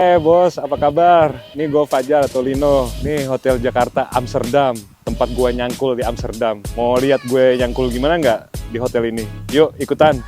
Bos, apa kabar? Nih gue Fajar atau Lino. Nih Hotel Jakarta Amsterdam. Tempat gue nyangkul di Amsterdam. Mau lihat gue nyangkul gimana nggak di hotel ini? Yuk ikutan.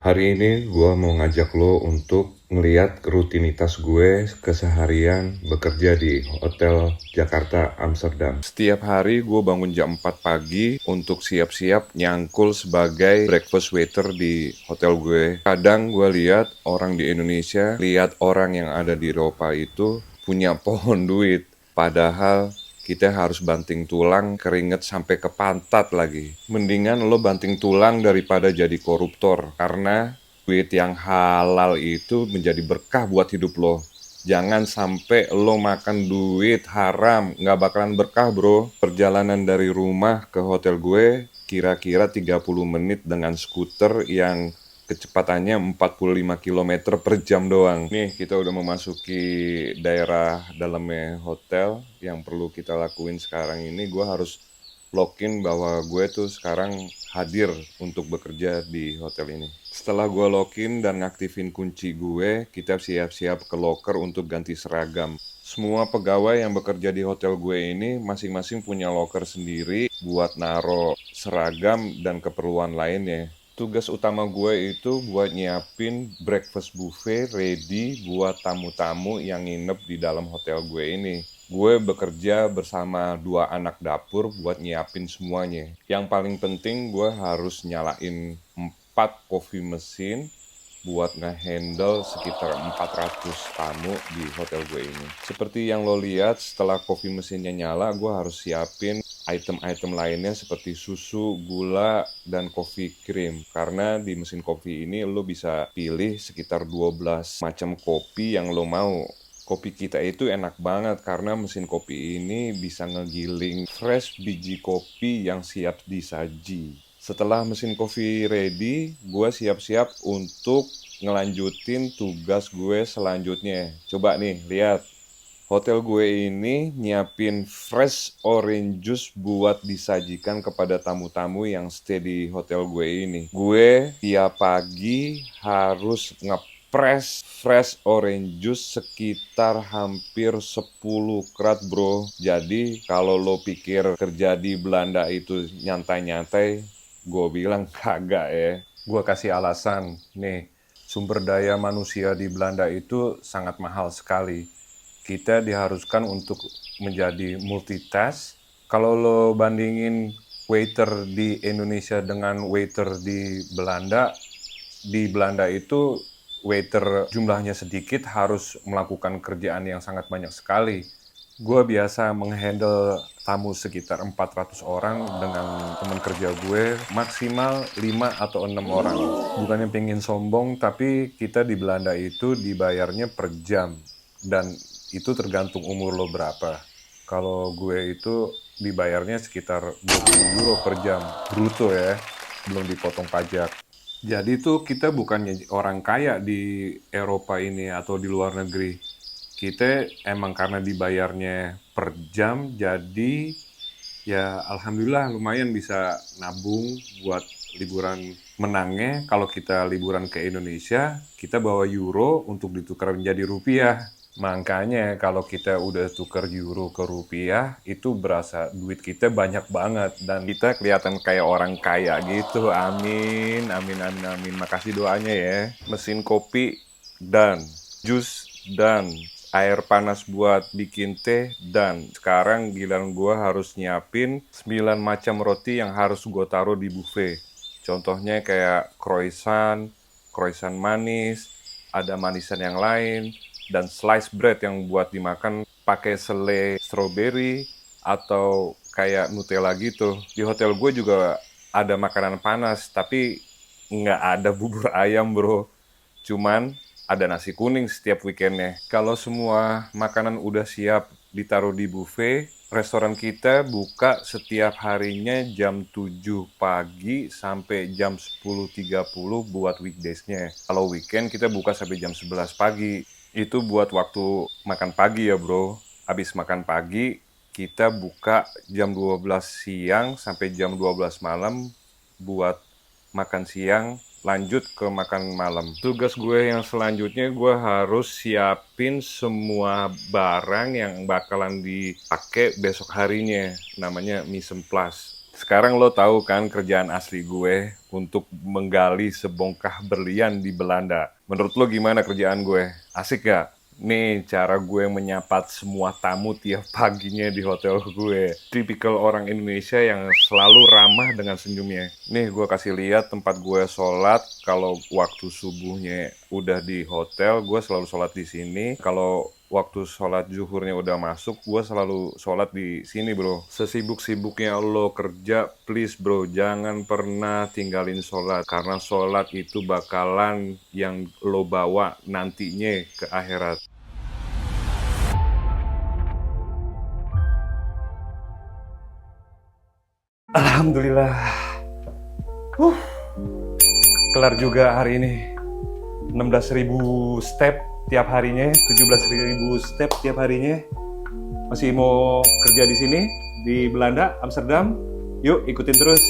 Hari ini gue mau ngajak lo untuk ngeliat rutinitas gue keseharian bekerja di Hotel Jakarta Amsterdam. Setiap hari gue bangun jam 4 pagi untuk siap-siap nyangkul sebagai breakfast waiter di hotel gue. Kadang gue lihat orang di Indonesia, lihat orang yang ada di Eropa itu punya pohon duit. Padahal kita harus banting tulang, keringet sampai ke pantat lagi. Mendingan lo banting tulang daripada jadi koruptor. Karena duit yang halal itu menjadi berkah buat hidup lo. Jangan sampai lo makan duit haram, nggak bakalan berkah bro. Perjalanan dari rumah ke hotel gue kira-kira 30 menit dengan skuter yang kecepatannya 45 km per jam doang. Nih kita udah memasuki daerah dalamnya hotel. Yang perlu kita lakuin sekarang ini, gue harus login bahwa gue tuh sekarang hadir untuk bekerja di hotel ini. Setelah gue login dan ngaktifin kunci gue, kita siap-siap ke locker untuk ganti seragam. Semua pegawai yang bekerja di hotel gue ini masing-masing punya locker sendiri buat naro seragam dan keperluan lainnya. Tugas utama gue itu buat nyiapin breakfast buffet ready buat tamu-tamu yang nginep di dalam hotel gue ini. Gue bekerja bersama 2 anak dapur buat nyiapin semuanya. Yang paling penting gue harus nyalain 4 coffee mesin buat nge-handle sekitar 400 tamu di hotel gue ini. Seperti yang lo lihat, setelah coffee mesinnya nyala, gue harus siapin item-item lainnya seperti susu, gula, dan coffee cream. Karena di mesin kopi ini lo bisa pilih sekitar 12 macam kopi yang lo mau. Kopi kita itu enak banget karena mesin kopi ini bisa ngegiling fresh biji kopi yang siap disaji. Setelah mesin kopi ready, gue siap-siap untuk ngelanjutin tugas gue selanjutnya. Coba nih, lihat. Hotel gue ini nyiapin fresh orange juice buat disajikan kepada tamu-tamu yang stay di hotel gue ini. Gue tiap pagi harus ngepres fresh orange juice sekitar hampir 10 krat bro. Jadi kalau lo pikir kerja di Belanda itu nyantai-nyantai, gue bilang kagak ya. Gue kasih alasan, nih, sumber daya manusia di Belanda itu sangat mahal sekali. Kita diharuskan untuk menjadi multitask. Kalau lo bandingin waiter di Indonesia dengan waiter di Belanda itu waiter jumlahnya sedikit harus melakukan kerjaan yang sangat banyak sekali. Gue biasa menghandle tamu sekitar 400 orang dengan teman kerja gue, maksimal 5 atau 6 orang. Bukannya pengen sombong, tapi kita di Belanda itu dibayarnya per jam. Dan itu tergantung umur lo berapa. Kalau gue itu dibayarnya sekitar 20 euro per jam, bruto ya, belum dipotong pajak. Jadi tuh kita bukannya orang kaya di Eropa ini atau di luar negeri. Kita emang karena dibayarnya per jam, jadi ya alhamdulillah lumayan bisa nabung buat liburan. Menangnya kalau kita liburan ke Indonesia, kita bawa euro untuk ditukar menjadi rupiah. Makanya kalau kita udah tukar euro ke rupiah, itu berasa duit kita banyak banget. Dan kita kelihatan kayak orang kaya gitu. Amin, amin, amin, amin. Makasih doanya ya. Mesin kopi dan jus dan air panas buat bikin teh, dan sekarang giliran gue harus nyiapin 9 macam roti yang harus gue taruh di buffet. Contohnya kayak croissant manis, ada manisan yang lain, dan slice bread yang buat dimakan pakai selai strawberry atau kayak Nutella gitu. Di hotel gue juga ada makanan panas, tapi nggak ada bubur ayam bro. Cuman ada nasi kuning setiap weekendnya. Kalau semua makanan udah siap ditaruh di buffet, restoran kita buka setiap harinya jam 7 pagi sampai jam 10.30 buat weekdays-nya. Kalau weekend kita buka sampai jam 11 pagi. Itu buat waktu makan pagi ya bro. Habis makan pagi, Kita buka jam 12 siang sampai jam 12 malam buat makan siang, lanjut ke makan malam. Tugas gue yang selanjutnya gue harus siapin semua barang yang bakalan dipakai besok harinya. Namanya mise en place. Sekarang lo tahu kan kerjaan asli gue untuk menggali sebongkah berlian di Belanda. Menurut lo gimana kerjaan gue? Asik gak? Nih cara gue menyapat semua tamu tiap paginya di hotel gue. Tipikal orang Indonesia yang selalu ramah dengan senyumnya. Nih gue kasih lihat tempat gue sholat. Kalau waktu subuhnya udah di hotel, gue selalu sholat di sini. Kalau waktu sholat zuhurnya udah masuk, gue selalu sholat di sini bro. Sesibuk-sibuknya lo kerja, please bro, jangan pernah tinggalin sholat. Karena sholat itu bakalan yang lo bawa nantinya ke akhirat. Alhamdulillah. Uh, Kelar juga hari ini. 16.000 step tiap harinya, 17.000 step tiap harinya. Masih mau kerja di sini, di Belanda, Amsterdam? Yuk ikutin terus.